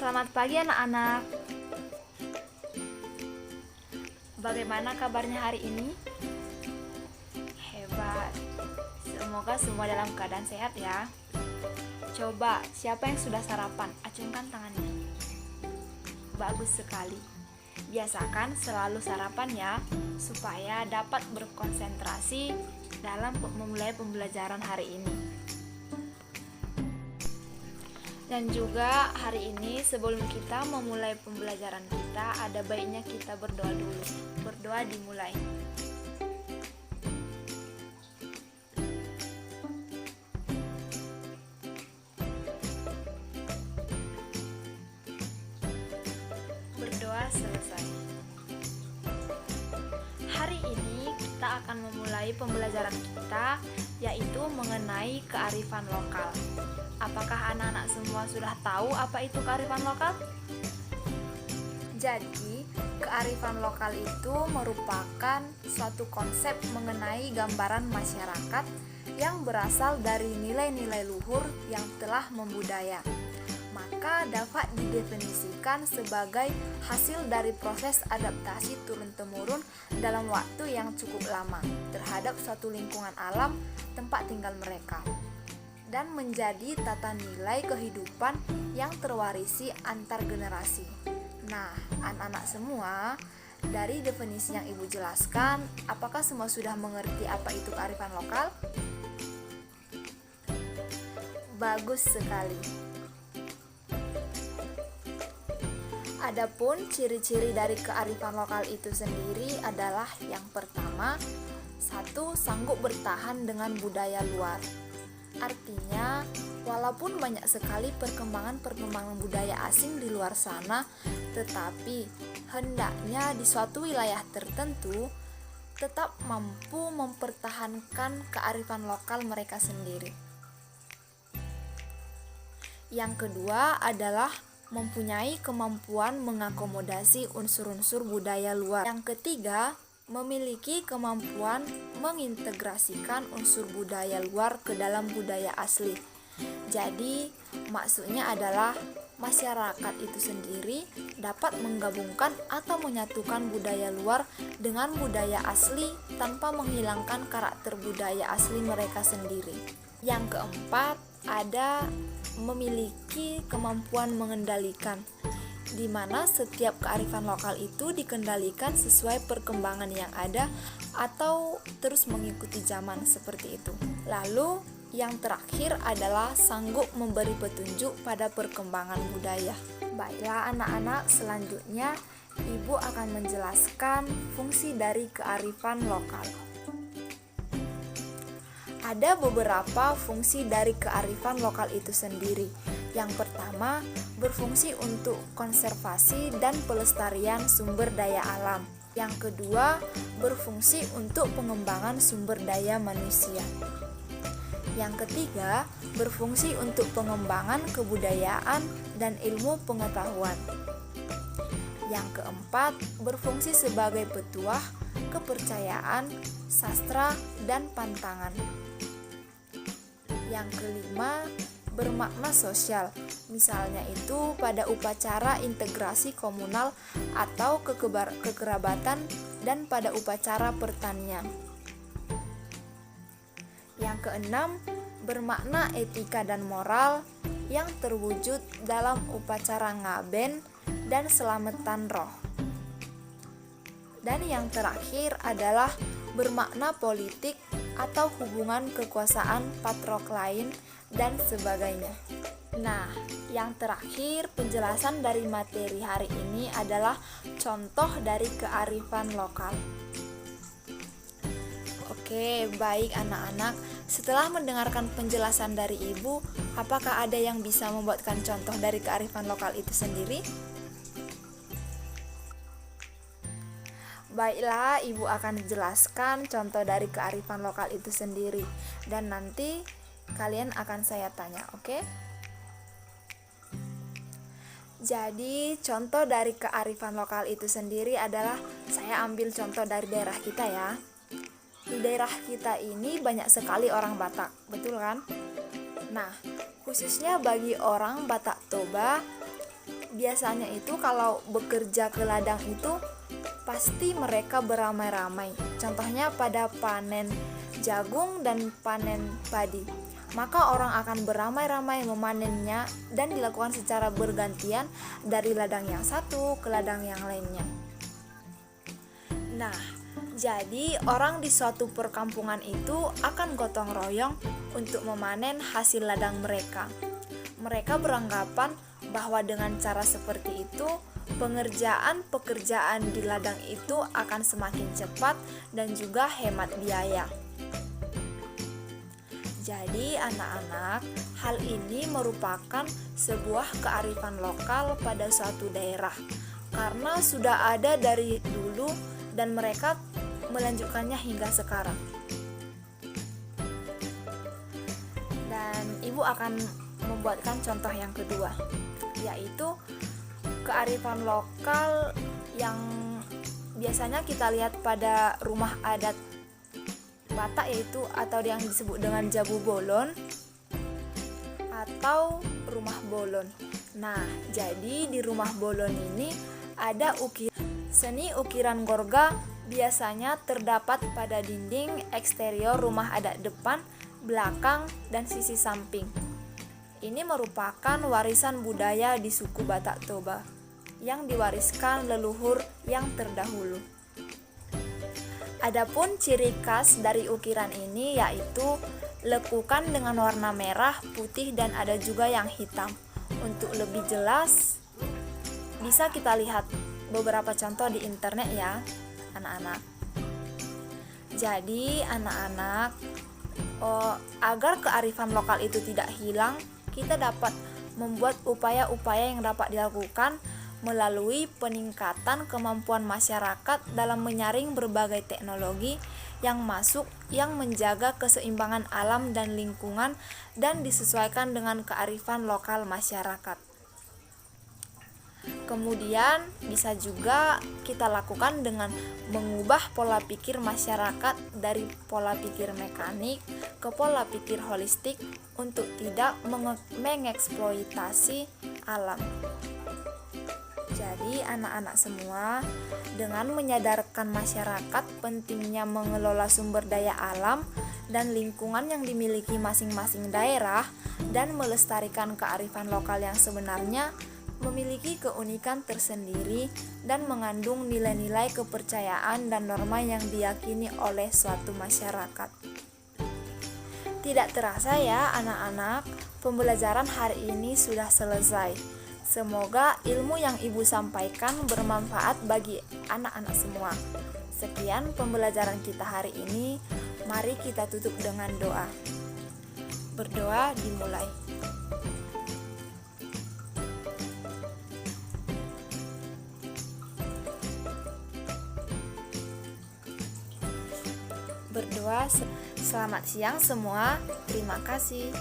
Selamat pagi anak-anak. Bagaimana kabarnya hari ini? Hebat. Semoga semua dalam keadaan sehat ya. Coba, siapa yang sudah sarapan? Acungkan tangannya. Bagus sekali. Biasakan selalu sarapan ya, supaya dapat berkonsentrasi dalam memulai pembelajaran hari ini. Dan juga hari ini sebelum kita memulai pembelajaran kita, ada baiknya kita berdoa dulu. Berdoa dimulai. Berdoa selesai. Hari ini kita akan memulai pembelajaran kita, yaitu mengenai kearifan lokal. Apakah anak-anak semua sudah tahu apa itu kearifan lokal? Jadi, kearifan lokal itu merupakan suatu konsep mengenai gambaran masyarakat yang berasal dari nilai-nilai luhur yang telah membudaya. Maka dapat didefinisikan sebagai hasil dari proses adaptasi turun-temurun dalam waktu yang cukup lama terhadap suatu lingkungan alam tempat tinggal mereka, dan menjadi tata nilai kehidupan yang terwarisi antar generasi. Nah, anak-anak semua, dari definisi yang Ibu jelaskan, apakah semua sudah mengerti apa itu kearifan lokal? Bagus sekali. Adapun ciri-ciri dari kearifan lokal itu sendiri adalah yang pertama, satu, sanggup bertahan dengan budaya luar. Artinya, walaupun banyak sekali perkembangan budaya asing di luar sana, tetapi hendaknya di suatu wilayah tertentu tetap mampu mempertahankan kearifan lokal mereka sendiri. Yang kedua adalah mempunyai kemampuan mengakomodasi unsur-unsur budaya luar. Yang ketiga, memiliki kemampuan mengintegrasikan unsur budaya luar ke dalam budaya asli. Jadi, maksudnya adalah masyarakat itu sendiri dapat menggabungkan atau menyatukan budaya luar dengan budaya asli tanpa menghilangkan karakter budaya asli mereka sendiri. Yang keempat, ada memiliki kemampuan mengendalikan, di mana setiap kearifan lokal itu dikendalikan sesuai perkembangan yang ada atau terus mengikuti zaman seperti itu. Lalu yang terakhir adalah sanggup memberi petunjuk pada perkembangan budaya. Baiklah anak-anak, selanjutnya Ibu akan menjelaskan fungsi dari kearifan lokal. Ada beberapa fungsi dari kearifan lokal itu sendiri. Yang pertama, berfungsi untuk konservasi dan pelestarian sumber daya alam. Yang kedua, berfungsi untuk pengembangan sumber daya manusia. Yang ketiga, berfungsi untuk pengembangan kebudayaan dan ilmu pengetahuan. Yang keempat, berfungsi sebagai petuah, kepercayaan, sastra, dan pantangan. Yang kelima, bermakna sosial, misalnya itu pada upacara integrasi komunal atau kekerabatan dan pada upacara pertanian. Yang keenam, bermakna etika dan moral yang terwujud dalam upacara ngaben dan selamatan roh. Dan yang terakhir adalah bermakna politik atau hubungan kekuasaan patrok lain dan sebagainya. Nah, yang terakhir penjelasan dari materi hari ini adalah contoh dari kearifan lokal. Oke, baik anak-anak. Setelah mendengarkan penjelasan dari Ibu, apakah ada yang bisa membuatkan contoh dari kearifan lokal itu sendiri? Baiklah, Ibu akan jelaskan contoh dari kearifan lokal itu sendiri, dan nanti kalian akan saya tanya, oke? Jadi, contoh dari kearifan lokal itu sendiri adalah, saya ambil contoh dari daerah kita ya. Di daerah kita ini banyak sekali orang Batak, betul kan? Nah, khususnya bagi orang Batak Toba, biasanya itu kalau bekerja ke ladang itu pasti mereka beramai-ramai. Contohnya pada panen jagung dan panen padi. Maka orang akan beramai-ramai memanennya dan dilakukan secara bergantian dari ladang yang satu ke ladang yang lainnya. Nah, jadi orang di suatu perkampungan itu akan gotong royong untuk memanen hasil ladang mereka. Mereka beranggapan bahwa dengan cara seperti itu, pekerjaan di ladang itu akan semakin cepat dan juga hemat biaya. Jadi anak-anak, hal ini merupakan sebuah kearifan lokal pada suatu daerah karena sudah ada dari dulu dan mereka melanjutkannya hingga sekarang. Dan ibu akan membuatkan contoh yang kedua, yaitu kearifan lokal yang biasanya kita lihat pada rumah adat Batak, yaitu atau yang disebut dengan jabu bolon atau rumah bolon. Nah, jadi di rumah bolon ini ada seni ukiran gorga biasanya terdapat pada dinding eksterior rumah adat depan, belakang, dan sisi samping. Ini merupakan warisan budaya di suku Batak Toba yang diwariskan leluhur yang terdahulu. Adapun ciri khas dari ukiran ini yaitu lekukan dengan warna merah, putih, dan ada juga yang hitam. Untuk lebih jelas, bisa kita lihat beberapa contoh di internet ya, anak-anak. Jadi, anak-anak, agar kearifan lokal itu tidak hilang, kita dapat membuat upaya-upaya yang dapat dilakukan melalui peningkatan kemampuan masyarakat dalam menyaring berbagai teknologi yang masuk yang menjaga keseimbangan alam dan lingkungan dan disesuaikan dengan kearifan lokal masyarakat. Kemudian bisa juga kita lakukan dengan mengubah pola pikir masyarakat dari pola pikir mekanik ke pola pikir holistik untuk tidak mengeksploitasi alam. Jadi anak-anak semua, dengan menyadarkan masyarakat pentingnya mengelola sumber daya alam dan lingkungan yang dimiliki masing-masing daerah dan melestarikan kearifan lokal yang sebenarnya memiliki keunikan tersendiri dan mengandung nilai-nilai kepercayaan dan norma yang diyakini oleh suatu masyarakat. Tidak terasa ya anak-anak, pembelajaran hari ini sudah selesai. Semoga ilmu yang ibu sampaikan bermanfaat bagi anak-anak semua. Sekian pembelajaran kita hari ini, mari kita tutup dengan doa. Berdoa dimulai. Berdoa, selamat siang semua, terima kasih.